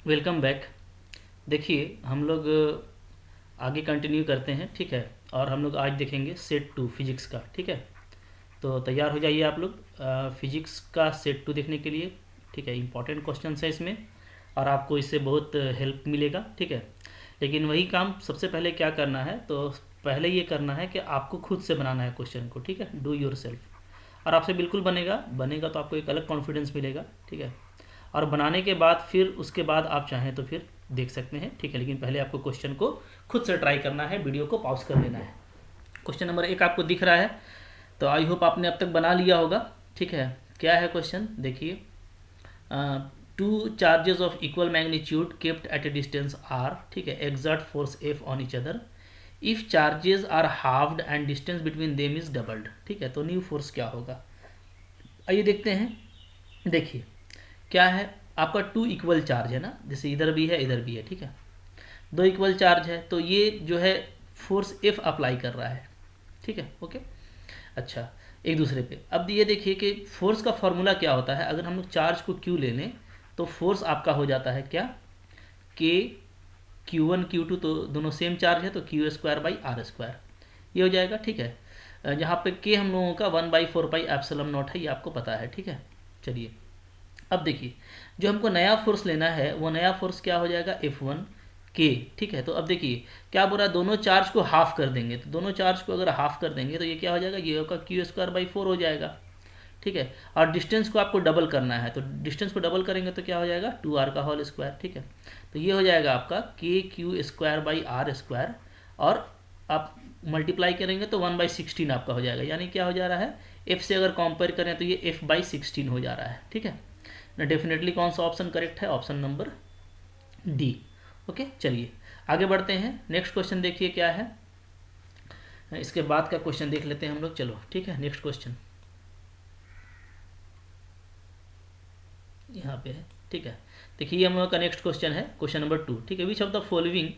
Welcome back. देखिए हम लोग आगे कंटिन्यू करते हैं, ठीक है। और हम लोग आज देखेंगे सेट टू फिजिक्स का, ठीक है। तो तैयार हो जाइए आप लोग फिजिक्स का सेट टू देखने के लिए, ठीक है। इंपॉर्टेंट क्वेश्चन है इसमें और आपको इससे बहुत हेल्प मिलेगा, ठीक है। लेकिन वही काम सबसे पहले क्या करना है, तो पहले ये करना है कि आपको खुद से बनाना है क्वेश्चन को, ठीक है। Do your self. और आपसे बिल्कुल बनेगा बनेगा तो आपको एक अलग कॉन्फिडेंस मिलेगा, ठीक है। और बनाने के बाद फिर उसके बाद आप चाहें तो फिर देख सकते हैं, ठीक है। लेकिन पहले आपको क्वेश्चन को खुद से ट्राई करना है, वीडियो को पॉज कर लेना है। क्वेश्चन नंबर 1 आपको दिख रहा है, तो आई होप आपने अब तक बना लिया होगा, ठीक है। क्या है क्वेश्चन, देखिए। Two charges of equal magnitude kept at a distance r, ठीक है, exert force F on each other if charges are halved and distance between them is doubled, ठीक है। तो न्यू फोर्स क्या होगा, आइए देखते हैं। देखिए क्या है, आपका टू इक्वल चार्ज है ना, जैसे इधर भी है इधर भी है, ठीक है। दो इक्वल चार्ज है तो ये जो है फोर्स एफ अप्लाई कर रहा है, ठीक है, ओके। अच्छा, एक दूसरे पे अब ये देखिए कि फोर्स का फॉर्मूला क्या होता है। अगर हम लोग चार्ज को क्यू ले लें तो फोर्स आपका हो जाता है क्या, के Q1 Q2, तो दोनों सेम चार्ज है तो q square by r square, ये हो जाएगा, ठीक है। जहाँ पे के हम लोगों का 1/4 पाई एप्सिलॉन नॉट है, ये आपको पता है, ठीक है। चलिए अब देखिए, जो हमको नया फोर्स लेना है वो नया फोर्स क्या हो जाएगा, F1 के, ठीक है। तो अब देखिए क्या बोला, दोनों चार्ज को हाफ कर देंगे, तो दोनों चार्ज को अगर हाफ कर देंगे तो ये क्या हो जाएगा, ये आपका Q² बाई 4 हो जाएगा, ठीक है। और डिस्टेंस को आपको डबल करना है, तो डिस्टेंस को डबल करेंगे तो क्या हो जाएगा, 2r का होल स्क्वायर, ठीक है। तो ये हो जाएगा आपका KQ² बाई R², और आप मल्टीप्लाई करेंगे तो 1/16 आपका हो जाएगा, यानी क्या हो जा रहा है, f से अगर कंपेयर करें तो ये f/16 हो जा रहा है, ठीक है ना। डेफिनेटली कौन सा ऑप्शन करेक्ट है, ऑप्शन नंबर डी, ओके। चलिए आगे बढ़ते हैं, नेक्स्ट क्वेश्चन देखिए क्या है। इसके बाद का क्वेश्चन देख लेते हैं हम लोग, चलो ठीक है। नेक्स्ट क्वेश्चन यहाँ पे है, ठीक है। देखिए ये हम लोग का नेक्स्ट क्वेश्चन है, क्वेश्चन नंबर 2, ठीक है। Which of the following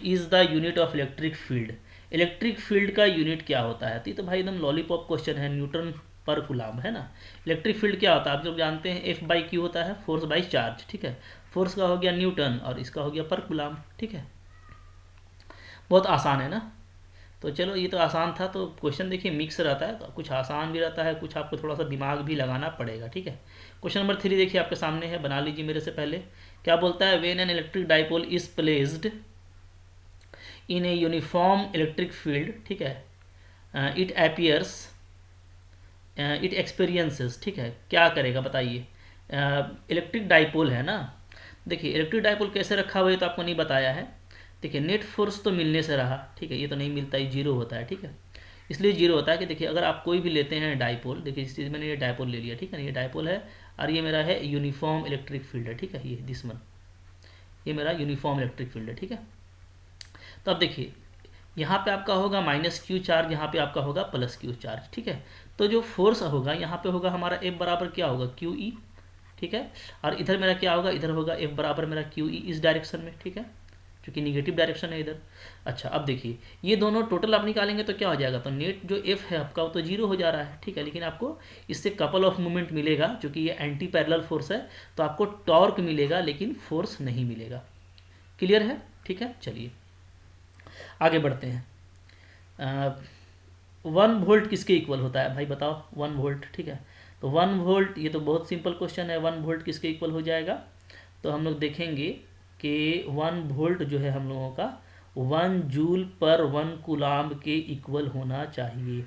is the unit of electric field. Electric field का यूनिट क्या होता है, तो ये तो भाई एकदम लॉलीपॉप क्वेश्चन है, न्यूटन पर कूलम्ब है ना। इलेक्ट्रिक फील्ड क्या होता है, आप लोग जानते हैं, F/Q होता है, फोर्स बाई चार्ज, ठीक है। फोर्स का हो गया न्यूटन और इसका हो गया पर कूलम्ब, ठीक है। बहुत आसान है ना। तो चलो ये तो आसान था, तो क्वेश्चन देखिए मिक्स रहता है, तो कुछ आसान भी रहता है, कुछ आपको थोड़ा सा दिमाग भी लगाना पड़ेगा, ठीक है। क्वेश्चन नंबर 3 देखिए आपके सामने है, बना लीजिए मेरे से पहले। क्या बोलता है, when an electric dipole is placed in a uniform electric field, ठीक है, इट अपियर्स इट एक्सपीरियंसेस, ठीक है। क्या करेगा बताइए, इलेक्ट्रिक डाइपोल है ना। देखिए इलेक्ट्रिक डाइपोल कैसे रखा हुआ है तो आपको नहीं बताया है। देखिए नेट फोर्स तो मिलने से रहा, ठीक है, ये तो नहीं मिलता, ये जीरो होता है, ठीक है। इसलिए जीरो होता है कि देखिए अगर आप कोई भी लेते हैं डाइपोल, देखिए इस चीज़ मैंने ये डाइपोल ले लिया, ठीक है ना, ये डाइपोल है और ये मेरा है यूनिफॉर्म इलेक्ट्रिक फील्ड है, ठीक है। ये दिस वन, ये मेरा यूनिफॉर्म इलेक्ट्रिक फील्ड है, ठीक है। तो अब देखिए यहाँ पे आपका होगा -Q चार्ज, यहाँ पे आपका होगा +Q चार्ज, ठीक है। तो जो फोर्स होगा यहाँ पे होगा हमारा F बराबर क्या होगा, QE, ठीक है। और इधर मेरा क्या होगा, इधर होगा F बराबर मेरा QE इस डायरेक्शन में, ठीक है, क्योंकि निगेटिव डायरेक्शन है इधर। अच्छा अब देखिए ये दोनों टोटल आप निकालेंगे तो क्या हो जाएगा, तो नेट जो F है आपका वो तो जीरो हो जा रहा है, ठीक है। लेकिन आपको इससे कपल ऑफ मूवमेंट मिलेगा, क्योंकि ये एंटी पैरेलल फोर्स है, तो आपको टॉर्क मिलेगा लेकिन फोर्स नहीं मिलेगा। क्लियर है, ठीक है। चलिए आगे बढ़ते हैं। 1 वोल्ट किसके इक्वल होता है भाई बताओ, 1 वोल्ट, ठीक है। तो 1 वोल्ट, ये तो बहुत सिंपल क्वेश्चन है, 1 वोल्ट किसके इक्वल हो जाएगा। तो हम लोग देखेंगे कि 1 वोल्ट जो है हम लोगों का 1 जूल/1 कूलाम्ब के इक्वल होना चाहिए,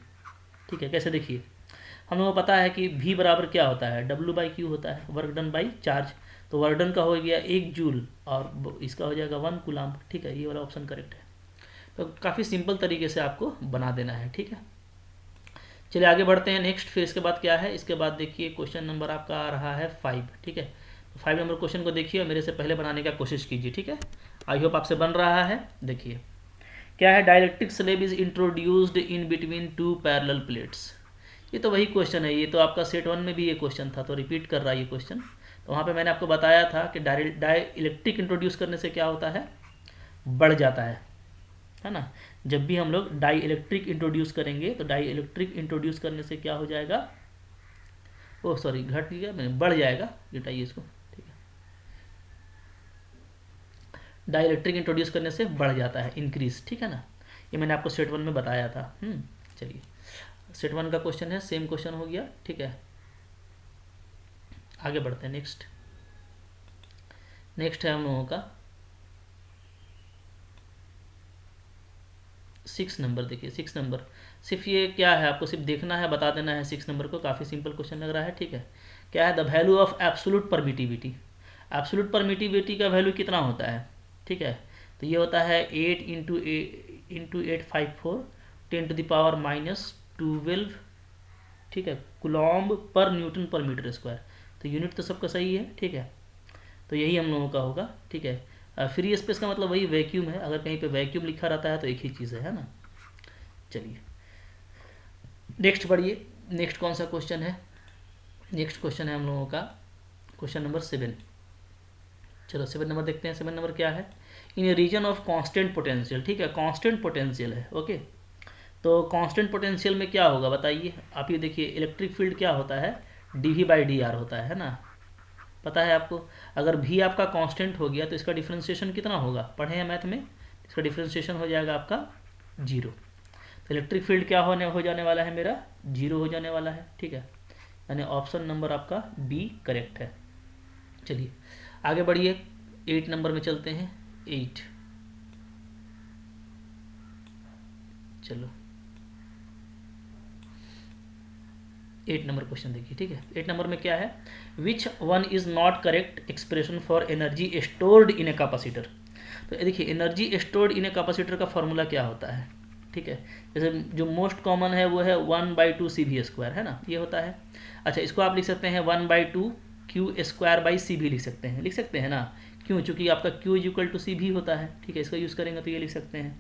ठीक है। कैसे, देखिए हम लोगों को पता है कि V बराबर क्या होता है, W/Q होता है, वर्क डन बाई चार्ज। तो वर्क डन का हो गया 1 जूल और इसका हो जाएगा 1 कूलाम्ब, ठीक है। ये वाला ऑप्शन करेक्ट है। तो काफ़ी सिंपल तरीके से आपको बना देना है, ठीक है। चलिए आगे बढ़ते हैं नेक्स्ट, फिर इसके बाद क्या है, इसके बाद देखिए क्वेश्चन नंबर आपका आ रहा है 5, ठीक है। तो 5 नंबर क्वेश्चन को देखिए और मेरे से पहले बनाने का कोशिश कीजिए, ठीक है। आई होप आपसे बन रहा है। देखिए क्या है, dielectric slab is introduced in between 2 parallel plates. ये तो वही क्वेश्चन है, ये तो आपका सेट 1 में भी ये क्वेश्चन था, तो रिपीट कर रहा है ये क्वेश्चन। तो वहाँ पे मैंने आपको बताया था कि डाई इलेक्ट्रिक इंट्रोड्यूस करने से क्या होता है, बढ़ जाता है ना। जब भी हम लोग डाई इलेक्ट्रिक इंट्रोड्यूस करेंगे तो डाई इलेक्ट्रिक इंट्रोड्यूस करने से क्या हो जाएगा, ओह सॉरी घट गया मैंने, बढ़ जाएगा, घटाइए इसको, ठीक है। डाइलेक्ट्रिक इंट्रोड्यूस करने से बढ़ जाता है, इंक्रीज, ठीक है ना। ये मैंने आपको सेट 1 में बताया था। चलिए सेट 1 का क्वेश्चन है, सेम क्वेश्चन हो गया, ठीक है। आगे बढ़ते हैं। नेक्स्ट है हम लोगों का 6 नंबर। देखिए 6 नंबर, सिर्फ ये क्या है, आपको सिर्फ देखना है, बता देना है 6 नंबर को। काफ़ी सिंपल क्वेश्चन लग रहा है, ठीक है। क्या है, the value of absolute permittivity. Absolute permittivity का वैल्यू कितना होता है, ठीक है। तो ये होता है 8 इंटू 854 10⁻⁻12, ठीक है, कूलॉम्ब पर न्यूटन पर मीटर स्क्वायर। तो यूनिट तो सबका सही है, ठीक है। तो यही हम लोगों का होगा, ठीक है। फ्री स्पेस का मतलब वही वैक्यूम है, अगर कहीं पे वैक्यूम लिखा रहता है तो एक ही चीज़ है ना। चलिए नेक्स्ट बढ़िए। नेक्स्ट कौन सा क्वेश्चन है, नेक्स्ट क्वेश्चन है हम लोगों का क्वेश्चन नंबर 7। चलो 7 नंबर देखते हैं। 7 नंबर क्या है, इन ए रीजन ऑफ कांस्टेंट पोटेंशियल, ठीक है, कांस्टेंट पोटेंशियल है, ओके। तो कांस्टेंट पोटेंशियल में क्या होगा बताइए आप। ये देखिए इलेक्ट्रिक फील्ड क्या होता है, dV/dr होता है ना, पता है आपको। अगर भी आपका कांस्टेंट हो गया तो इसका डिफरेंशिएशन कितना होगा, पढ़े हैं मैथ में, इसका डिफरेंशिएशन हो जाएगा आपका 0। तो इलेक्ट्रिक फील्ड क्या हो जाने वाला है मेरा, 0 हो जाने वाला है, ठीक है। यानी ऑप्शन नंबर आपका बी करेक्ट है। चलिए आगे बढ़िए, 8 नंबर में चलते हैं। 8, चलो 8 नंबर क्वेश्चन देखिए, ठीक है। 8 नंबर में क्या है, which one is not correct expression for energy stored in a capacitor. तो देखिए energy stored in a capacitor का फॉर्मूला क्या होता है, ठीक है। जैसे जो मोस्ट कॉमन है वो है 1/2 CV², है ना, ये होता है। अच्छा इसको आप लिख सकते हैं 1/2 Q²/CV लिख सकते हैं ना। क्यों, चूँकि आपका Q = CV होता है, ठीक है। इसका यूज़ करेंगे तो ये लिख सकते हैं,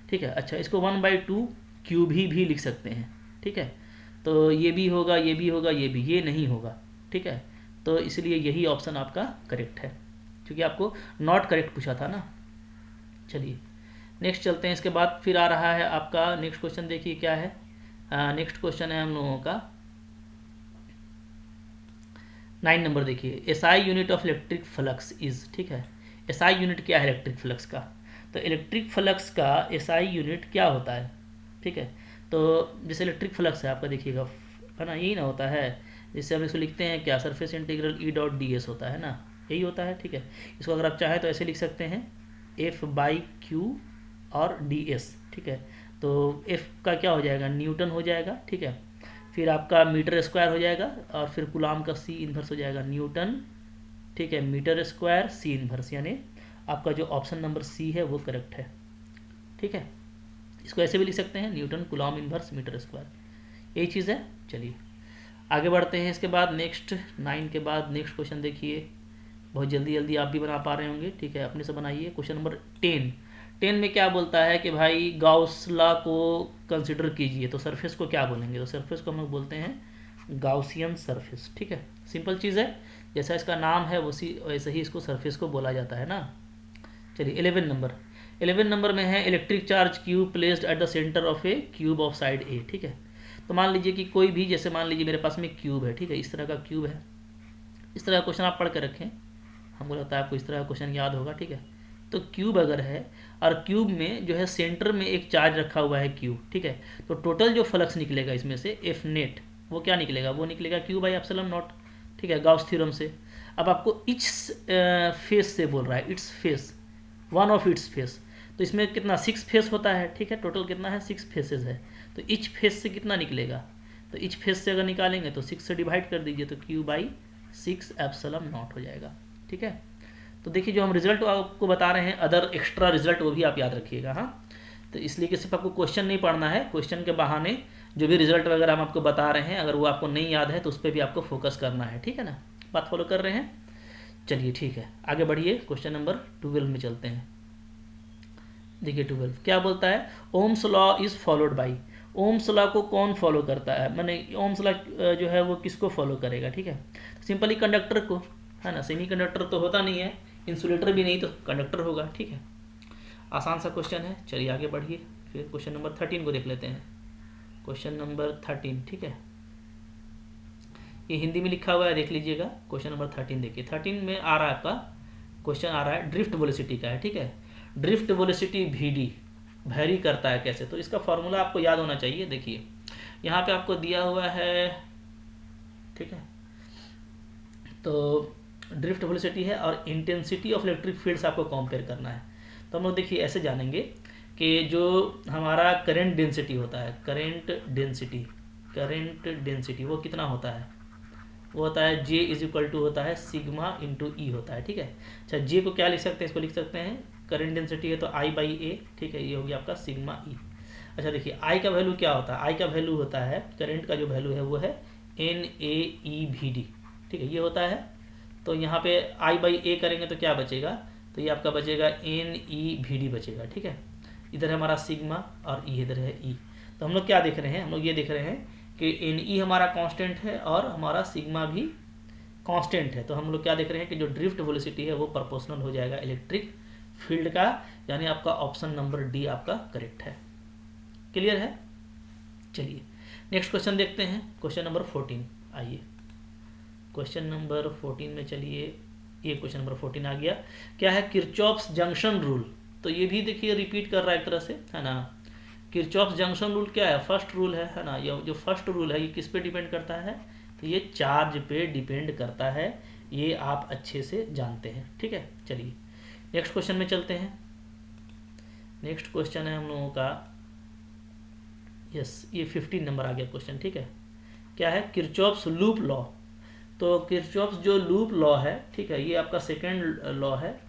ठीक है। अच्छा इसको 1/2 Q भी लिख सकते हैं, ठीक है। तो ये भी होगा, ये भी होगा, ये नहीं होगा, ठीक है। तो इसलिए यही ऑप्शन आपका करेक्ट है, क्योंकि आपको नॉट करेक्ट पूछा था ना। चलिए नेक्स्ट चलते हैं। इसके बाद फिर आ रहा है आपका नेक्स्ट क्वेश्चन, देखिए क्या है। नेक्स्ट क्वेश्चन है हम लोगों का 9 नंबर। देखिए SI unit of electric flux is, ठीक है। SI यूनिट क्या है इलेक्ट्रिक फ्लक्स का, तो इलेक्ट्रिक फ्लक्स का SI यूनिट क्या होता है, ठीक है। तो जैसे इलेक्ट्रिक फ्लक्स है आपका, देखिएगा है ना, यही ना होता है, जिससे हम इसको लिखते हैं क्या, सरफेस इंटीग्रल E.ds होता है ना, यही होता है, ठीक है। इसको अगर आप चाहें तो ऐसे लिख सकते हैं F/Q और ds, ठीक है। तो F का क्या हो जाएगा, न्यूटन हो जाएगा, ठीक है। फिर आपका मीटर स्क्वायर हो जाएगा, और फिर कूलाम का C इन्वर्स हो जाएगा न्यूटन, ठीक है, मीटर स्क्वायर C इन्वर्स, यानी आपका जो ऑप्शन नंबर C है वो करेक्ट है, ठीक है। इसको ऐसे भी लिख सकते हैं newton coulomb inverse metre square, यही चीज़ है। चलिए आगे बढ़ते हैं। इसके बाद नेक्स्ट 9 के बाद नेक्स्ट क्वेश्चन देखिए, बहुत जल्दी आप भी बना पा रहे होंगे, ठीक है, अपने से बनाइए। क्वेश्चन नंबर 10 में क्या बोलता है कि भाई गॉस लॉ को कंसिडर कीजिए, तो सरफेस को क्या बोलेंगे, तो सरफेस को हम लोग बोलते हैं गाउसियन सरफेस, ठीक है। सिंपल चीज़ है, जैसा इसका नाम है वैसे ही इसको सरफेस को बोला जाता है ना। चलिए 11 नंबर में है electric charge cube placed at the centre of a cube of side a, ठीक है। तो मान लीजिए कि कोई भी, जैसे मान लीजिए मेरे पास में क्यूब है, ठीक है, इस तरह का क्यूब है। इस तरह का क्वेश्चन आप पढ़ के रखें, हमको लगता है आपको इस तरह का क्वेश्चन याद होगा, ठीक है। तो क्यूब अगर है और क्यूब में जो है सेंटर में एक चार्ज रखा हुआ है क्यूब, ठीक है, तो टोटल जो फ्लक्स निकलेगा इसमें से F नेट, वो क्या निकलेगा, वो निकलेगा Q/ε0, ठीक है, गाउस थ्योरम से। अब आपको इट्स फेस से बोल रहा है, its face, one of its face, तो इसमें कितना 6 फेस होता है, ठीक है, टोटल कितना है 6 फेसेस है। तो इच फेस से कितना निकलेगा, तो इच फेस से अगर निकालेंगे तो 6 से डिवाइड कर दीजिए, तो Q/6ε0 हो जाएगा, ठीक है। तो देखिए जो हम रिजल्ट आपको बता रहे हैं, अदर एक्स्ट्रा रिजल्ट वो भी आप याद रखिएगा, हाँ। तो इसलिए कि सिर्फ आपको क्वेश्चन नहीं पढ़ना है, क्वेश्चन के बहाने जो भी रिजल्ट वगैरह हम आपको बता रहे हैं, अगर वो आपको नहीं याद है तो उस पर भी आपको फोकस करना है, ठीक है ना, बात फॉलो कर रहे हैं। चलिए ठीक है, आगे बढ़िए, क्वेश्चन नंबर 12 में चलते हैं। देखिए 12 क्या बोलता है, Ohm's law is followed by. Ohm's law को कौन फॉलो करता है, मैंने ओम्स लॉ जो है वो किसको फॉलो करेगा, ठीक है, सिंपली कंडक्टर को, है ना। सेमी कंडक्टर तो होता नहीं है, इंसुलेटर भी नहीं, तो कंडक्टर होगा, ठीक है। आसान सा क्वेश्चन है। चलिए आगे बढ़िए, फिर क्वेश्चन नंबर 13 को देख लेते हैं। क्वेश्चन नंबर 13, ठीक है, ये हिंदी में लिखा हुआ है, देख लीजिएगा। क्वेश्चन नंबर 13 देखिए, 13 में आ रहा है आपका क्वेश्चन आ रहा है ड्रिफ्ट वेलोसिटी का है, ठीक है। ड्रिफ्ट वेलोसिटी वी वैरी करता है कैसे, तो इसका फॉर्मूला आपको याद होना चाहिए। देखिए यहाँ पे आपको दिया हुआ है, ठीक है, तो ड्रिफ्ट वेलोसिटी है और इंटेंसिटी ऑफ इलेक्ट्रिक फील्ड्स आपको कंपेयर करना है। तो हम लोग देखिए ऐसे जानेंगे कि जो हमारा करंट डेंसिटी होता है, करंट डेंसिटी वो कितना होता है, वो होता है J इज इक्वल टू होता है सिग्मा इंटू ई होता है, ठीक है। अच्छा J को क्या लिख सकते हैं, इसको लिख सकते हैं करंट डेंसिटी है तो I बाई ए, ठीक है, ये हो गया आपका सिग्मा ई। अच्छा देखिए I का वैल्यू क्या होता है, I का वैल्यू होता है, करंट का जो वैल्यू है वो है NaEVd, ठीक है, ये होता है। तो यहाँ पे I बाई ए करेंगे तो क्या बचेगा, तो ये आपका बचेगा NeVd बचेगा, ठीक है। इधर है हमारा सिग्मा और ई इधर है ई। तो हम लोग क्या देख रहे हैं, हम लोग ये देख रहे हैं कि Ne हमारा कांस्टेंट है और हमारा सिग्मा भी कांस्टेंट है। तो हम लोग क्या देख रहे हैं कि जो ड्रिफ्ट वेलोसिटी है वो प्रोपोर्शनल हो जाएगा इलेक्ट्रिक फील्ड का, यानी आपका ऑप्शन नंबर डी आपका करेक्ट है। क्लियर है। चलिए नेक्स्ट क्वेश्चन देखते हैं, क्वेश्चन नंबर 14। आइए क्वेश्चन नंबर 14 में चलिए, ये क्वेश्चन नंबर 14 आ गया। क्या है, किरचॉफ्स जंक्शन रूल। तो ये भी देखिए रिपीट कर रहा है एक तरह से, है ना। किरचॉफ्स जंक्शन रूल क्या है, फर्स्ट रूल है ना। ये जो फर्स्ट रूल है ये किस पे डिपेंड करता है, तो ये चार्ज पे डिपेंड करता है, ये आप अच्छे से जानते हैं, ठीक है। चलिए नेक्स्ट क्वेश्चन में चलते हैं। नेक्स्ट क्वेश्चन है हम लोगों का, यस ये 15 नंबर आ गया क्वेश्चन, ठीक है। क्या है, किरचॉफ्स लूप लॉ। तो किरचॉफ्स जो लूप लॉ है, ठीक है, ये आपका सेकेंड लॉ है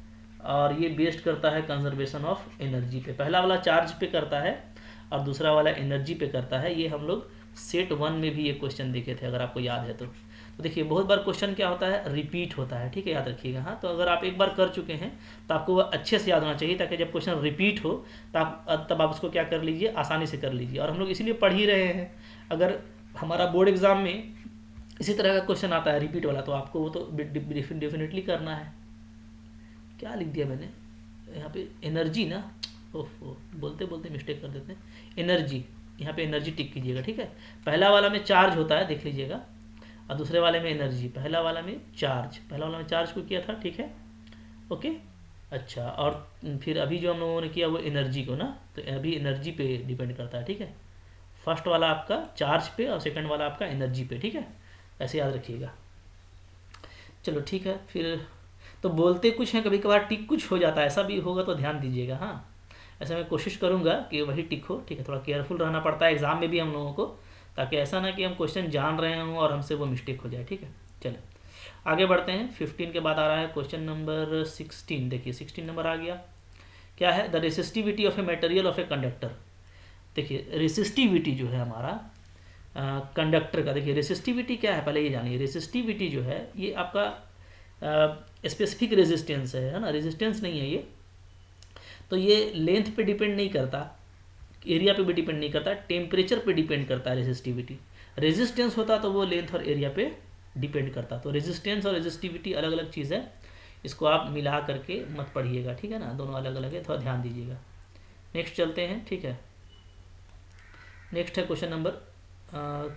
और ये बेस्ड करता है कंजर्वेशन ऑफ एनर्जी पे। पहला वाला चार्ज पे करता है और दूसरा वाला एनर्जी पे करता है। ये हम लोग सेट 1 में भी ये क्वेश्चन देखे थे, अगर आपको याद है तो देखिए बहुत बार क्वेश्चन क्या होता है, रिपीट होता है, ठीक है, याद रखिएगा। हाँ, तो अगर आप एक बार कर चुके हैं तो आपको वह अच्छे से याद होना चाहिए, ताकि जब क्वेश्चन रिपीट हो तब आप उसको क्या कर लीजिए, आसानी से कर लीजिए। और हम लोग इसीलिए पढ़ ही रहे हैं, अगर हमारा बोर्ड एग्जाम में इसी तरह का क्वेश्चन आता है रिपीट वाला, तो आपको वो तो डेफिनेटली करना है। क्या लिख दिया मैंने यहाँ पे, एनर्जी ना, ओह बोलते बोलते मिस्टेक कर देते हैं। एनर्जी, यहाँ पे एनर्जी टिक कीजिएगा, ठीक है। पहला वाला में चार्ज होता है, देख लीजिएगा, और दूसरे वाले में एनर्जी। पहला वाला में चार्ज को किया था, ठीक है, ओके। अच्छा, और फिर अभी जो हम लोगों ने किया वो एनर्जी को ना, तो अभी एनर्जी पे डिपेंड करता है, ठीक है। फर्स्ट वाला आपका चार्ज पे और सेकंड वाला आपका एनर्जी पे, ठीक है, ऐसे याद रखिएगा। चलो ठीक है, फिर तो बोलते कुछ हैं, कभी कभार टिक कुछ हो जाता है, ऐसा भी होगा तो ध्यान दीजिएगा। हाँ, ऐसे मैं कोशिश करूँगा कि वही टिक हो, ठीक है। थोड़ा केयरफुल रहना पड़ता है एग्जाम में भी हम लोगों को, ताकि ऐसा ना कि हम क्वेश्चन जान रहे हों और हमसे वो मिस्टेक हो जाए, ठीक है। चलो आगे बढ़ते हैं। 15 के बाद आ रहा है क्वेश्चन नंबर 16। देखिए 16 नंबर आ गया। क्या है, the resistivity of a material of a conductor. देखिए रेसिस्टिविटी जो है हमारा कंडक्टर का, देखिए रेसिस्टिविटी क्या है पहले ये जानिए। रेसिस्टिविटी जो है ये आपका स्पेसिफिक रेजिस्टेंस है ना, रेजिस्टेंस नहीं है ये। तो ये लेंथ पे डिपेंड नहीं करता, एरिया पे भी डिपेंड नहीं करता, टेम्परेचर पे डिपेंड करता है रेजिस्टिविटी। रेजिस्टेंस होता तो वो लेंथ और एरिया पे डिपेंड करता। तो रेजिस्टेंस और रेजिस्टिविटी अलग अलग चीज़ है, इसको आप मिला करके मत पढ़िएगा, ठीक है ना, दोनों अलग अलग है, थोड़ा ध्यान दीजिएगा। नेक्स्ट चलते हैं, ठीक है। नेक्स्ट है क्वेश्चन नंबर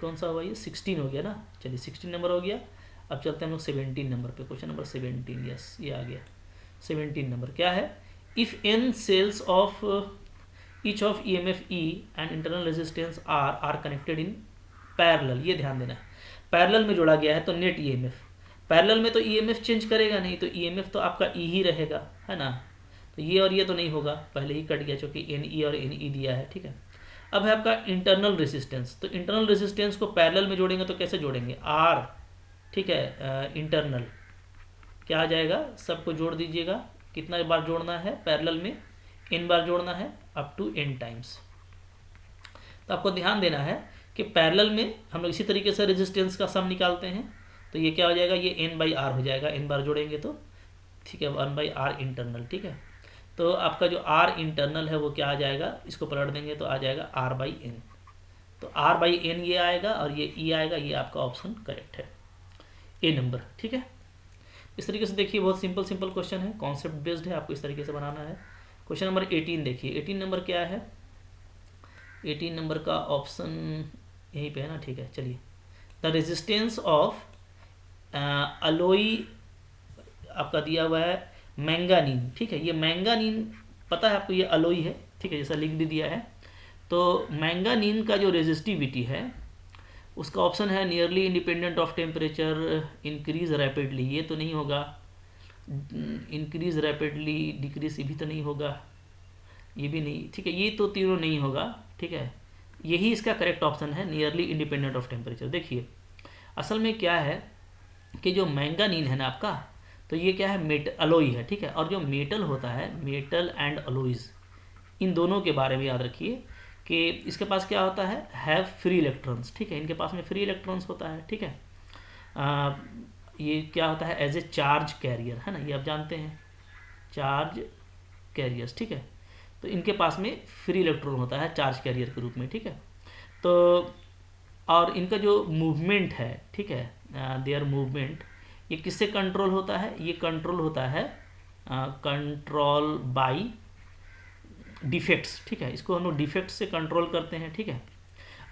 कौन सा हुआ, ये 16 हो गया ना। चलिए 16 नंबर हो गया। अब चलते हैं हम लोग 17 नंबर पे, क्वेश्चन नंबर 17। यस ये आ गया 17 नंबर। क्या है, if n cells of each of EMF E and internal resistance R are connected in parallel. ये ध्यान देना है, पैरेलल में जोड़ा गया है तो नेट EMF। पैरेलल में तो EMF चेंज करेगा नहीं, तो EMF तो आपका E ही रहेगा, है ना। तो ये और ये तो नहीं होगा, पहले ही कट गया चूँकि NE और NE दिया है, ठीक है। अब है आपका इंटरनल रेजिस्टेंस। तो इंटरनल रेजिस्टेंस को पैरेलल में जोड़ेंगे तो कैसे जोड़ेंगे, R, ठीक है। इंटरनल क्या आ जाएगा, सबको जोड़ दीजिएगा। कितना बार जोड़ना है पैरेलल में, n बार जोड़ना है, अप टू n टाइम्स। तो आपको ध्यान देना है कि पैरेलल में हम लोग इसी तरीके से रेजिस्टेंस का सम निकालते हैं। तो ये क्या हो जाएगा, ये n/r हो जाएगा, n बार जोड़ेंगे तो, ठीक है, 1/r इंटरनल, ठीक है। तो आपका जो r इंटरनल है वो क्या आ जाएगा, इसको पलट देंगे तो आ जाएगा r/n। तो r/n ये आएगा और ये e आएगा, ये आपका ऑप्शन करेक्ट है, ए नंबर, ठीक है। इस तरीके से देखिए बहुत सिंपल क्वेश्चन है, कॉन्सेप्ट बेस्ड है, आपको इस तरीके से बनाना है। क्वेश्चन नंबर 18 देखिए। 18 नंबर क्या है, 18 नंबर का ऑप्शन यहीं पे है ना, ठीक है। चलिए, द रेजिस्टेंस ऑफ अलोई आपका दिया हुआ है मैंगानीन, ठीक है। ये मैंगानीन पता है आपको, ये अलोई है, ठीक है, जैसा लिख भी दिया है। तो मैंगानीन का जो रेजिस्टिविटी है उसका ऑप्शन है nearly independent of temperature, increase rapidly, ये तो नहीं होगा। इंक्रीज रैपिडली, डिक्रीज, ये भी तो नहीं होगा, ये भी नहीं, ठीक है, ये तो तीनों नहीं होगा, ठीक है। यही इसका करेक्ट ऑप्शन है, नियरली इंडिपेंडेंट ऑफ टेम्परेचर। देखिए असल में क्या है कि जो मैंगानीन है ना आपका, तो ये क्या है, अलोई है, ठीक है। और जो मेटल होता है, मेटल एंड अलोइज, इन दोनों के बारे में याद रखिए कि इसके पास क्या होता है, हैव फ्री इलेक्ट्रॉन्स, ठीक है, इनके पास में फ्री इलेक्ट्रॉन्स होता है, ठीक है। ये क्या होता है, एज ए चार्ज कैरियर, है ना, ये आप जानते हैं, चार्ज कैरियर्स, ठीक है। तो इनके पास में फ्री इलेक्ट्रॉन होता है चार्ज कैरियर के रूप में, ठीक है। तो और इनका जो मूवमेंट है, ठीक है, देयर मूवमेंट, ये किससे कंट्रोल होता है, ये कंट्रोल होता है कंट्रोल बाई डिफेक्ट्स, ठीक है, इसको हम लोग डिफेक्ट्स से कंट्रोल करते हैं, ठीक है।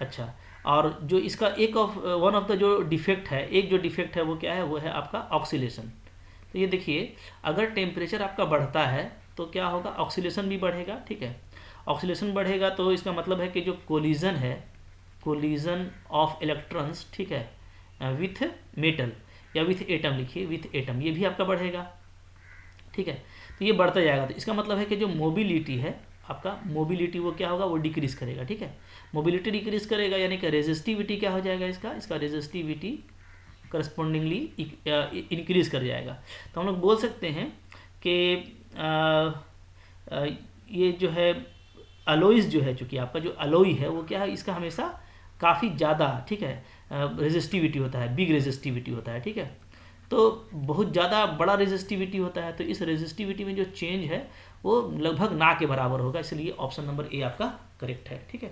अच्छा, और जो इसका वन ऑफ द जो डिफेक्ट है, एक जो डिफेक्ट है वो क्या है, वो है आपका ऑक्सीलेशन। तो ये देखिए अगर टेम्परेचर आपका बढ़ता है तो क्या होगा, ऑक्सीलेशन भी बढ़ेगा, ठीक है। ऑक्सीलेशन बढ़ेगा तो इसका मतलब है कि जो कोलिजन है, कोलिजन ऑफ इलेक्ट्रॉन्स, ठीक है, विथ मेटल या विथ एटम, लिखिए विथ एटम, ये भी आपका बढ़ेगा, ठीक है। तो ये बढ़ता जाएगा, तो इसका मतलब है कि जो मोबिलिटी है आपका, मोबिलिटी वो क्या होगा, वो डिक्रीज करेगा, ठीक है। मोबिलिटी डिक्रीज करेगा यानी कि रेजिस्टिविटी क्या हो जाएगा इसका रेजिस्टिविटी करस्पॉन्डिंगली इंक्रीज कर जाएगा। तो हम लोग बोल सकते हैं कि ये जो है अलोइज जो है, चूँकि आपका जो अलोई है वो क्या है, इसका हमेशा काफ़ी ज़्यादा, ठीक है, रेजिस्टिविटी होता है, बिग रेजिस्टिविटी होता है, ठीक है। तो बहुत ज़्यादा बड़ा रेजिस्टिविटी होता है, तो इस रेजिस्टिविटी में जो चेंज है वो लगभग ना के बराबर होगा, इसलिए ऑप्शन नंबर ए आपका करेक्ट है, ठीक है।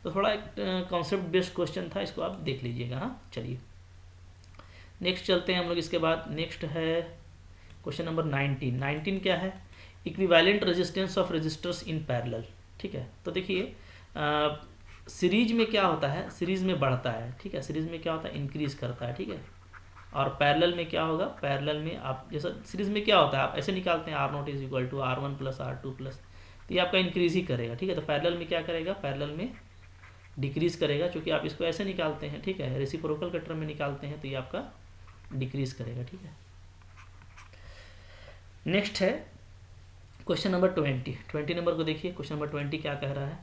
तो थोड़ा एक कॉन्सेप्ट बेस्ड क्वेश्चन था, इसको आप देख लीजिएगा। हाँ चलिए नेक्स्ट चलते हैं हम लोग। इसके बाद नेक्स्ट है क्वेश्चन नंबर 19 क्या है, equivalent resistance of resistors in parallel, ठीक है। तो देखिए सीरीज में क्या होता है, सीरीज में बढ़ता है, ठीक है, सीरीज में क्या होता है, इंक्रीज करता है, ठीक है। और पैरेलल में क्या होगा, पैरेलल में आप जैसा सीरीज में क्या होता है, आप ऐसे निकालते हैं R0 is equal to R1 plus R2 plus, तो ये आपका इंक्रीज ही करेगा, ठीक है। तो पैरेलल में क्या करेगा, पैरेलल में डिक्रीज करेगा, क्योंकि आप इसको ऐसे निकालते हैं, ठीक है, रेसिप्रोकल के टर्म में निकालते हैं, तो ये आपका डिक्रीज करेगा, ठीक है। नेक्स्ट है क्वेश्चन नंबर 20 नंबर को देखिए, क्वेश्चन नंबर 20 क्या कह रहा है।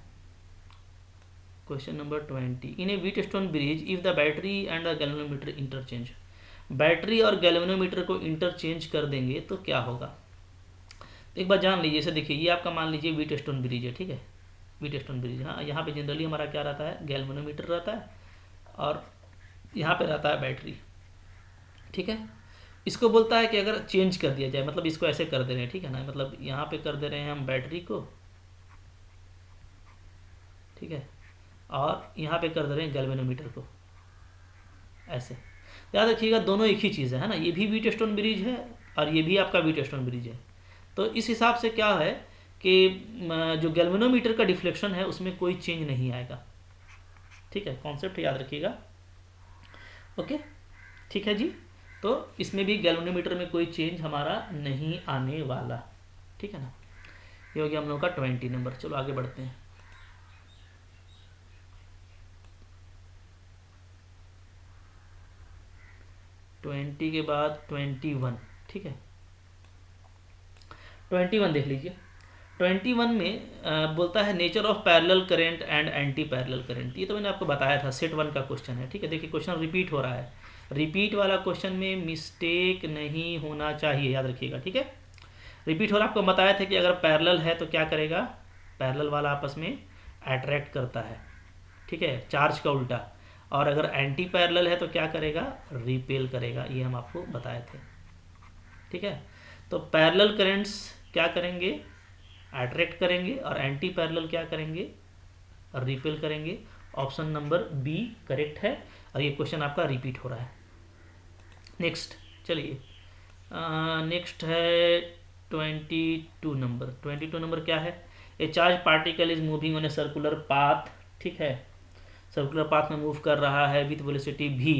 Question number 20, in A Wheatstone bridge if the battery and the galvanometer interchange, battery और गैल्वेनोमीटर को इंटरचेंज कर देंगे तो क्या होगा। तो एक बार जान लीजिए, जैसे देखिए ये आपका मान लीजिए व्हीटस्टोन ब्रिज है, ठीक है, व्हीटस्टोन ब्रिज। हाँ, यहाँ पे जनरली हमारा क्या रहता है, गैल्वेनोमीटर रहता है और यहाँ पे रहता है बैटरी, ठीक है। इसको बोलता है कि अगर चेंज कर दिया जाए, मतलब इसको ऐसे कर दे रहे हैं, ठीक है ना, मतलब यहाँ पे कर दे रहे हैं हम बैटरी को, ठीक है, और यहाँ पे कर दे रहे हैं गैल्वेनोमीटर को, ऐसे। याद रखिएगा दोनों एक ही चीज़ है ना, ये भी व्हीटस्टोन ब्रिज है और ये भी आपका व्हीटस्टोन ब्रिज है। तो इस हिसाब से क्या है कि जो गैल्वेनोमीटर का डिफ्लेक्शन है उसमें कोई चेंज नहीं आएगा, ठीक है, कॉन्सेप्ट याद रखिएगा, ओके, ठीक है जी। तो इसमें भी गैल्वेनोमीटर में कोई चेंज हमारा नहीं आने वाला, ठीक है ना। ये हो गया हम लोग का 20 नंबर। चलो आगे बढ़ते हैं। ट्वेंटी के बाद 21, ठीक है, 21 देख लीजिए। 21 में बोलता है nature of parallel current and anti parallel current. ये तो मैंने आपको बताया था, सेट 1 का क्वेश्चन है, ठीक है। देखिए क्वेश्चन रिपीट हो रहा है, रिपीट वाला क्वेश्चन में मिस्टेक नहीं होना चाहिए, याद रखिएगा, ठीक है। रिपीट हो रहा, आपको बताया था कि अगर पैरेलल है तो क्या करेगा, पैरेलल वाला आपस में अट्रैक्ट करता है, ठीक है, चार्ज का उल्टा, और अगर एंटी पैरेलल है तो क्या करेगा, रिपेल करेगा, ये हम आपको बताए थे, ठीक है। तो पैरेलल करंट्स क्या करेंगे, अट्रैक्ट करेंगे, और एंटी पैरेलल क्या करेंगे, रिपेल करेंगे। ऑप्शन नंबर बी करेक्ट है, और ये क्वेश्चन आपका रिपीट हो रहा है। नेक्स्ट चलिए, नेक्स्ट है 22 नंबर। 22 नंबर क्या है, a charge particle is moving on a circular path, ठीक है, सर्कुलर पाथ में मूव कर रहा है with velocity v,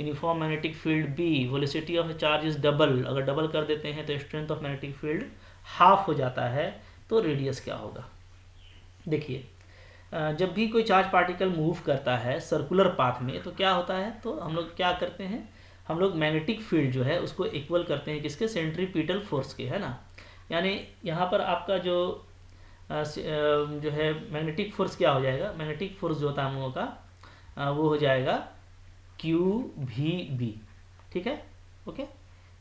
uniform magnetic field B, velocity of charge is double, अगर डबल कर देते हैं तो strength of magnetic field half हो जाता है, तो रेडियस क्या होगा। देखिए जब भी कोई चार्ज पार्टिकल मूव करता है सर्कुलर पाथ में तो क्या होता है, तो हम लोग क्या करते हैं, हम लोग मैग्नेटिक फील्ड जो है उसको इक्वल करते हैं किसके, सेंट्रीपिटल फोर्स के, है ना। यानी यहाँ पर आपका जो है मैग्नेटिक फोर्स क्या हो जाएगा, मैग्नेटिक फोर्स जो होता है हम लोगों का वो हो जाएगा QVB, ठीक है, ओके,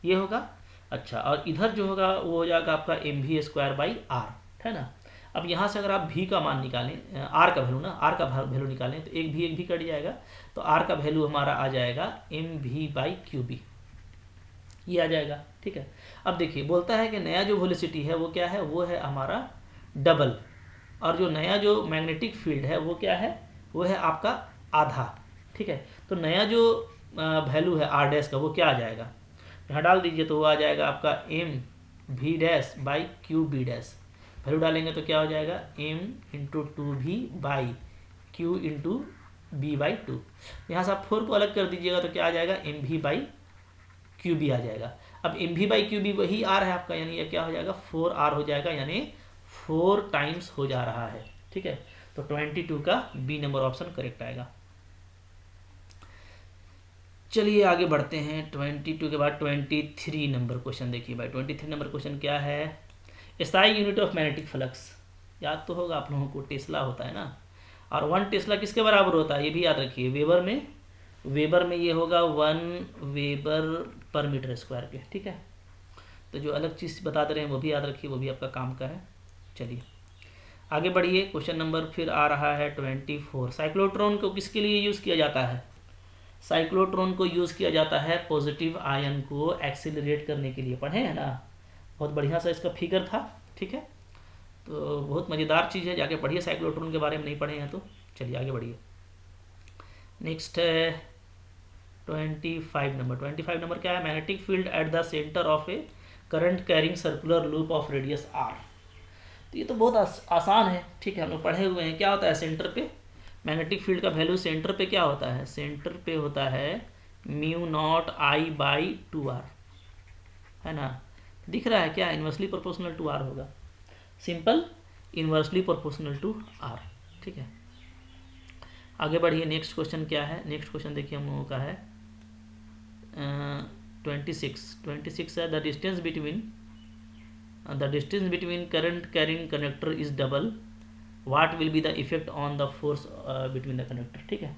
ये होगा। अच्छा, और इधर जो होगा वो हो जाएगा आपका mv²/r, है ना। अब यहाँ से अगर आप v का मान निकालें, r का वैल्यू ना, r का वैल्यू निकालें तो एक भी कट जाएगा, तो r का वैल्यू हमारा आ जाएगा mv/qb, ये आ जाएगा, ठीक है। अब देखिए बोलता है कि नया जो वेलोसिटी है वो क्या है, वो है हमारा डबल, और जो नया जो मैग्नेटिक फील्ड है वो क्या है, वो है आपका आधा, ठीक है। तो नया जो वैल्यू है r डैश का वो क्या आ जाएगा, यहाँ डाल दीजिए तो वो आ जाएगा आपका mv'/qb डैश, वैल्यू डालेंगे तो क्या हो जाएगा m×2v/q×b/2, यहाँ से आप 4 को अलग कर दीजिएगा तो क्या आ जाएगा mv/qb आ जाएगा। अब mv/qb वही r है आपका, यानी ये क्या हो जाएगा 4r हो जाएगा, यानी 4 टाइम्स हो जा रहा है, ठीक है। तो 22 का बी नंबर ऑप्शन करेक्ट आएगा। चलिए आगे बढ़ते हैं, 22 के बाद 23 नंबर क्वेश्चन देखिए भाई। 23 नंबर क्वेश्चन क्या है, SI unit of magnetic flux, याद तो होगा आप लोगों को, टेस्ला होता है ना, और 1 टेस्ला किसके बराबर होता है ये भी याद रखिए, वेबर में ये होगा 1 वेबर/मीटर² के, ठीक है। तो जो अलग चीज़ बता दे रहे हैं वो भी याद रखिए, वो भी आपका काम का है। चलिए आगे बढ़िए, क्वेश्चन नंबर फिर आ रहा है 24। साइक्लोट्रॉन को किसके लिए यूज़ किया जाता है, साइक्लोट्रॉन को यूज़ किया जाता है पॉजिटिव आयन को एक्सिलरेट करने के लिए, पढ़े हैं ना, बहुत बढ़िया सा इसका फिगर था, ठीक है। तो बहुत मज़ेदार चीज़ है, जाके पढ़िए साइक्लोट्रॉन के बारे में, नहीं पढ़े हैं तो। चलिए आगे बढ़िए, नेक्स्ट है 25 नंबर। 25 नंबर क्या है, magnetic field at the centre of A current carrying circular loop of radius r। तो ये तो बहुत आसान है, ठीक है, हम लोग पढ़े हुए हैं। क्या होता है सेंटर पे, मैग्नेटिक फील्ड का वैल्यू सेंटर पे क्या होता है, सेंटर पे होता है μ0I/2r, है ना, दिख रहा है क्या, इन्वर्सली प्रोपोर्शनल टू r होगा, simple inversely proportional to r, ठीक है। आगे बढ़िए, नेक्स्ट क्वेश्चन क्या है, नेक्स्ट क्वेश्चन देखिए हम लोगों का है 26 है, the distance between current carrying conductor is double, what will be the effect on the force between the conductor, ठीक है।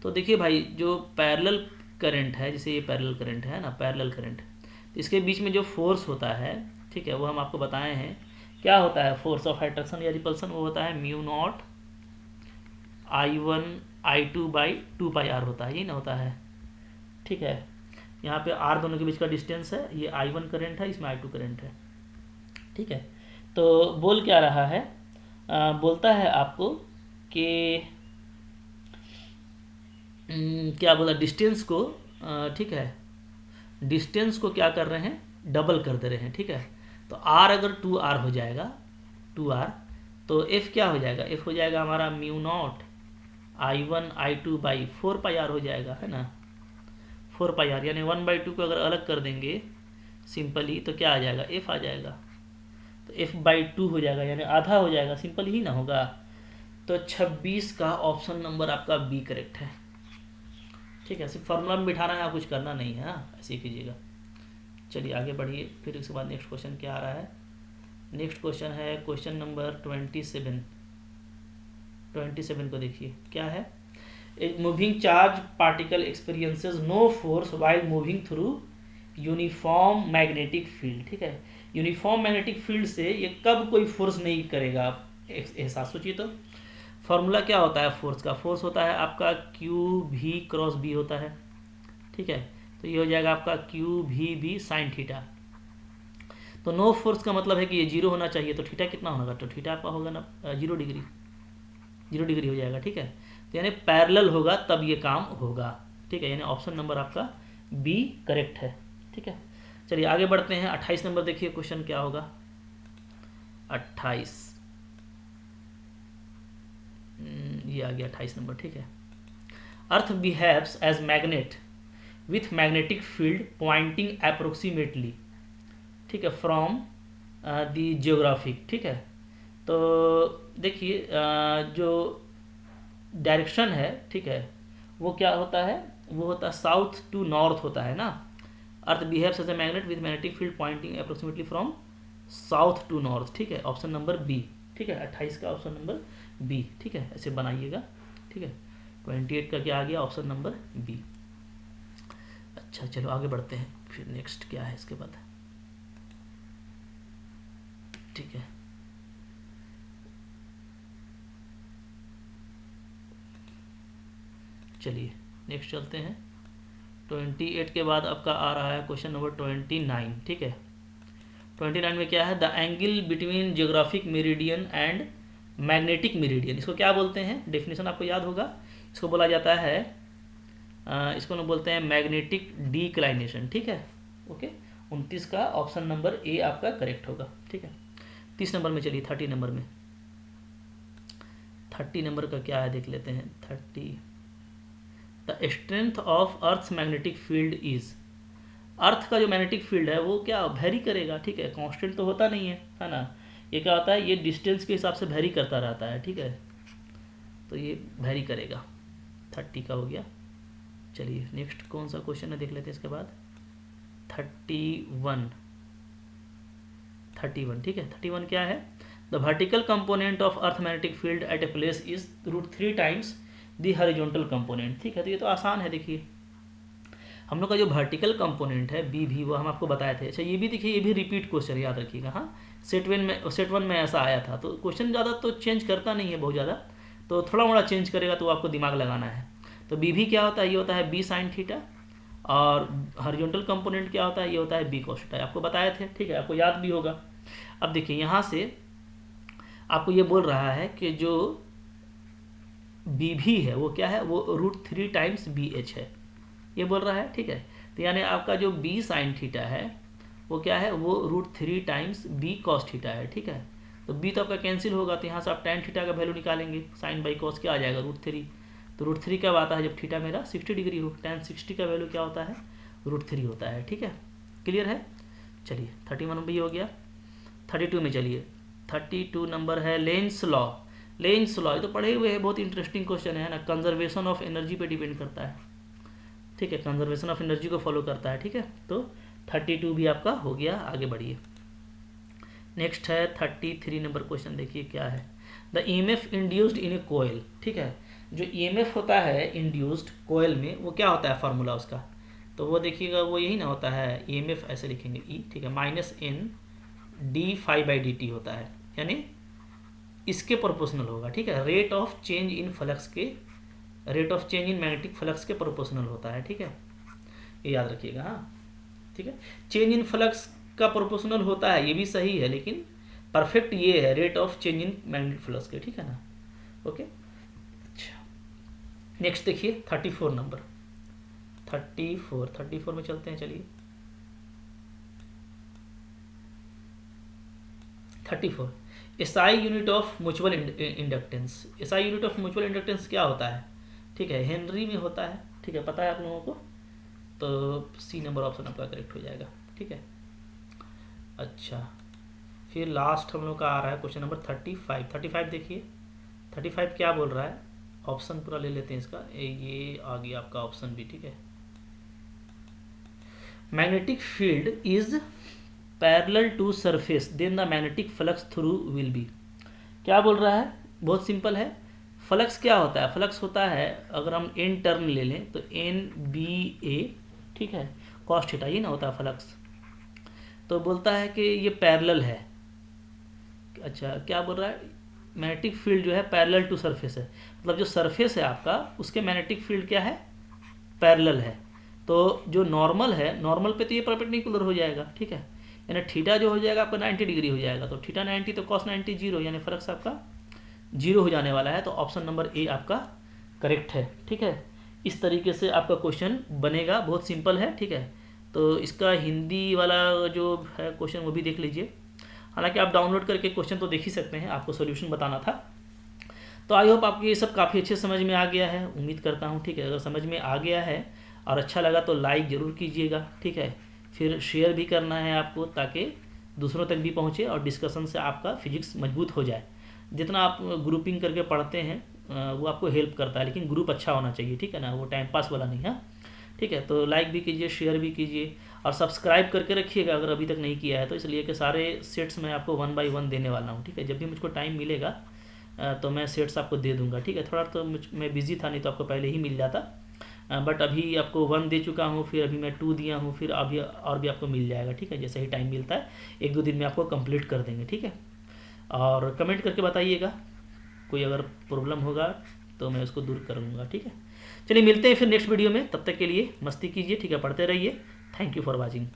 तो देखिए भाई जो पैरेलल करंट है, जैसे ये पैरेलल करंट है ना, पैरेलल करंट, तो इसके बीच में जो फोर्स होता है, ठीक है, वो हम आपको बताए हैं क्या होता है, फोर्स ऑफ अट्रैक्शन या रिपल्सन, वो होता है μ0I1I2/2πr होता है, ये ना होता है, ठीक है। यहाँ पे r दोनों के बीच का डिस्टेंस है, ये I1 करंट है, इसमें I2 करंट है, ठीक है। तो बोल क्या रहा है, बोलता है आपको कि क्या बोला, डिस्टेंस को, ठीक है, डिस्टेंस को क्या कर रहे हैं, डबल कर दे रहे हैं, ठीक है। तो r अगर 2r हो जाएगा, 2r, तो f क्या हो जाएगा, f हो जाएगा हमारा μ0I1I2/4πr हो जाएगा, है ना, 4πr, यानी 1/2 को अगर अलग कर देंगे सिंपली तो क्या आ जाएगा, f आ जाएगा, तो f/2 हो जाएगा, यानी आधा हो जाएगा, सिंपल ही ना होगा। तो 26 का ऑप्शन नंबर आपका बी करेक्ट है, ठीक है। सिर्फ फॉर्मूला में बिठाना है, कुछ करना नहीं है, ऐसे ही कीजिएगा। चलिए आगे बढ़िए, फिर उसके बाद नेक्स्ट क्वेश्चन क्या आ रहा है, नेक्स्ट क्वेश्चन है क्वेश्चन नंबर 27 को देखिए क्या है, एक moving charge particle experiences no force while moving through uniform magnetic field, ठीक है। यूनिफॉर्म मैग्नेटिक फील्ड से ये कब कोई फोर्स नहीं करेगा, आप एहसास सोचिए। तो फॉर्मूला क्या होता है फोर्स का, फोर्स होता है आपका QV×B होता है, ठीक है। तो ये हो जाएगा आपका QVB sin थीटा। तो नो फोर्स का मतलब है कि ये 0 होना चाहिए, तो थीटा कितना होगा, तो थीटा आपका होगा ना 0 डिग्री हो जाएगा, ठीक है। तो यानी पैरेलल होगा तब ये काम होगा, ठीक है, यानी ऑप्शन नंबर आपका बी करेक्ट है, ठीक है। चलिए आगे बढ़ते हैं, 28 नंबर देखिए क्वेश्चन क्या होगा, 28 ये आ गया 28 नंबर, ठीक है। Earth behaves as magnet with magnetic field pointing approximately, ठीक है, फ्रॉम द जियोग्राफिक, ठीक है। तो देखिए जो डायरेक्शन है, ठीक है, वो क्या होता है, वो होता है साउथ टू नॉर्थ होता है ना। Earth behaves as a magnet with magnetic field pointing approximately from south to north, ठीक है, ऑप्शन नंबर बी, ठीक है, 28 का ऑप्शन नंबर बी, ठीक है, ऐसे बनाइएगा, ठीक है। 28 का क्या आ गया, ऑप्शन नंबर बी। अच्छा चलो आगे बढ़ते हैं, फिर नेक्स्ट क्या है इसके बाद, ठीक है। चलिए नेक्स्ट चलते हैं। 28 के बाद आपका आ रहा है क्वेश्चन नंबर 29, ठीक है। 29 में क्या है, the angle between geographic meridian and magnetic meridian, इसको क्या बोलते हैं, डेफिनेशन आपको याद होगा, इसको बोला जाता है इसको ना बोलते हैं मैग्नेटिक डिक्लाइनेशन, ठीक है, ओके। 29 का ऑप्शन नंबर ए आपका करेक्ट होगा, ठीक है। 30 नंबर में चलिए, 30 नंबर में, 30 नंबर का क्या है देख लेते हैं। 30, the strength of earth's magnetic field is, earth का जो मैग्नेटिक फील्ड है वो क्या वेरी करेगा, ठीक है, कांस्टेंट तो होता नहीं है ना। ये क्या होता है, ये डिस्टेंस के हिसाब से वेरी करता रहता है, ठीक है, तो ये वेरी करेगा। 30 का हो गया। चलिए नेक्स्ट कौन सा क्वेश्चन है देख लेते हैं इसके बाद। 31, ठीक है। 31 क्या है, the vertical component of earth magnetic field at a place is √3 times the horizontal component, ठीक है। तो ये तो आसान है, देखिए हम लोग का जो वर्टिकल कंपोनेंट है बी भी, वो हम आपको बताए थे। अच्छा ये भी देखिए, ये भी रिपीट क्वेश्चन याद रखिएगा, हाँ, सेट वन में ऐसा आया था। तो क्वेश्चन ज़्यादा तो चेंज करता नहीं है बहुत ज़्यादा, तो थोड़ा मोड़ा चेंज करेगा, तो आपको दिमाग लगाना है। तो बी भी क्या होता है, ये होता है बी साइन थीटा, और हॉरिजॉन्टल कंपोनेंट क्या होता है, ये होता है बी कॉस थीटा, आपको बताए थे, ठीक है, आपको याद भी होगा। अब देखिए यहाँ से आपको ये बोल रहा है कि जो बी भी है वो क्या है, वो √3 टाइम्स बी एच है, ये बोल रहा है, ठीक है। तो यानी आपका जो बी साइन थीटा है वो क्या है, वो √3 टाइम्स बी कॉस थीटा है, ठीक है। तो बी तो आपका कैंसिल होगा, तो यहाँ से आप tan थीटा का वैल्यू निकालेंगे, साइन बाई कॉस क्या आ जाएगा, √3। तो √3 कब आता है, जब थीटा मेरा 60 डिग्री हो, tan 60 का वैल्यू क्या होता है, √3 होता है, ठीक है, क्लियर है। चलिए 31 भी हो गया। 32 में चलिए, 32 नंबर है लेंस लॉ। लेंस लॉ ये तो पढ़े हुए हैं, बहुत इंटरेस्टिंग क्वेश्चन है ना, कंजर्वेशन ऑफ एनर्जी पे डिपेंड करता है, ठीक है, कंजर्वेशन ऑफ एनर्जी को फॉलो करता है, ठीक है। तो 32 भी आपका हो गया, आगे बढ़िए। नेक्स्ट है 33 नंबर क्वेश्चन, देखिए क्या है, द EMF इंड्यूस्ड इन ए कोयल, ठीक है। जो EMF होता है इंड्यूस्ड कोयल में, वो क्या होता है फार्मूला उसका, तो वो देखिएगा, वो यही ना होता है, EMF ऐसे लिखेंगे E, ठीक है, -n/d∅/dt होता है, यानी इसके प्रोपोर्शनल होगा, ठीक है, rate of change in flux के, rate of change in magnetic flux के प्रोपोर्शनल होता है, ठीक है, ये याद रखिएगा, हाँ, ठीक है। चेंज इन फ्लक्स का प्रोपोर्शनल होता है, ये भी सही है, लेकिन परफेक्ट ये है rate of change in magnetic flux के, ठीक है ना, ओके। अच्छा नेक्स्ट देखिए 34 नंबर, 34 में चलते हैं, चलिए 34, SI unit of mutual inductance. SI unit of mutual inductance क्या होता है, ठीक है, हेनरी में होता है, ठीक है, पता है आप लोगों को, तो सी नंबर ऑप्शन आपका करेक्ट हो जाएगा, ठीक है। अच्छा फिर लास्ट हम लोग का आ रहा है क्वेश्चन नंबर 35 देखिए, 35 क्या बोल रहा है, ऑप्शन पूरा ले लेते हैं इसका, ये आ गया आपका ऑप्शन भी, ठीक है। Magnetic field is parallel to surface then the magnetic flux through will be, क्या बोल रहा है, बहुत सिंपल है। फ्लक्स क्या होता है, फ्लक्स होता है, अगर हम n टर्म ले लें तो NBA, ठीक है, कॉस थीटा, ये ना होता है फ्लक्स। तो बोलता है कि ये पैरेलल है, अच्छा क्या बोल रहा है, मैग्नेटिक फील्ड जो है पैरेलल टू सरफेस है, मतलब जो सरफेस है आपका उसके मैग्नेटिक फील्ड क्या है, पैरेलल है। तो जो नॉर्मल है, नॉर्मल पे तो ये परपेंडिकुलर हो जाएगा, ठीक है, यानी थीटा जो हो जाएगा आपका 90 डिग्री हो जाएगा, तो थीटा 90 तो कॉस 90 जीरो, यानी फ्लक्स आपका जीरो हो जाने वाला है। तो ऑप्शन नंबर ए आपका करेक्ट है, ठीक है। इस तरीके से आपका क्वेश्चन बनेगा, बहुत सिंपल है, ठीक है। तो इसका हिंदी वाला जो है क्वेश्चन वो भी देख लीजिए, हालांकि आप डाउनलोड करके क्वेश्चन तो देख ही सकते हैं, आपको सॉल्यूशन बताना था। तो आई होप आपको ये सब काफ़ी अच्छे समझ में आ गया है, उम्मीद करता हूँ, ठीक है। अगर समझ में आ गया है और अच्छा लगा तो लाइक ज़रूर कीजिएगा, ठीक है। फिर शेयर भी करना है आपको ताकि दूसरों तक भी पहुँचे और डिस्कशन से आपका फिजिक्स मजबूत हो जाए। जितना आप ग्रुपिंग करके पढ़ते हैं वो आपको हेल्प करता है, लेकिन ग्रुप अच्छा होना चाहिए, ठीक है ना, वो टाइम पास वाला नहीं है, ठीक है। तो लाइक भी कीजिए, शेयर भी कीजिए और सब्सक्राइब करके रखिएगा अगर अभी तक नहीं किया है तो, इसलिए कि सारे सेट्स मैं आपको 1 बाय 1 देने वाला हूँ, ठीक है। जब भी मुझको टाइम मिलेगा तो मैं सेट्स आपको दे दूंगा, ठीक है। थोड़ा तो मैं बिज़ी था, नहीं तो आपको पहले ही मिल जाता, बट अभी आपको 1 दे चुका हूँ, फिर अभी मैं 2 दिया हूँ, फिर अभी और भी आपको मिल जाएगा, ठीक है। जैसे ही टाइम मिलता है 1-2 दिन में आपको कंप्लीट कर देंगे, ठीक है। और कमेंट करके बताइएगा, कोई अगर प्रॉब्लम होगा तो मैं उसको दूर करूँगा, ठीक है। चलिए मिलते हैं फिर नेक्स्ट वीडियो में, तब तक के लिए मस्ती कीजिए, ठीक है, पढ़ते रहिए। Thank you for watching.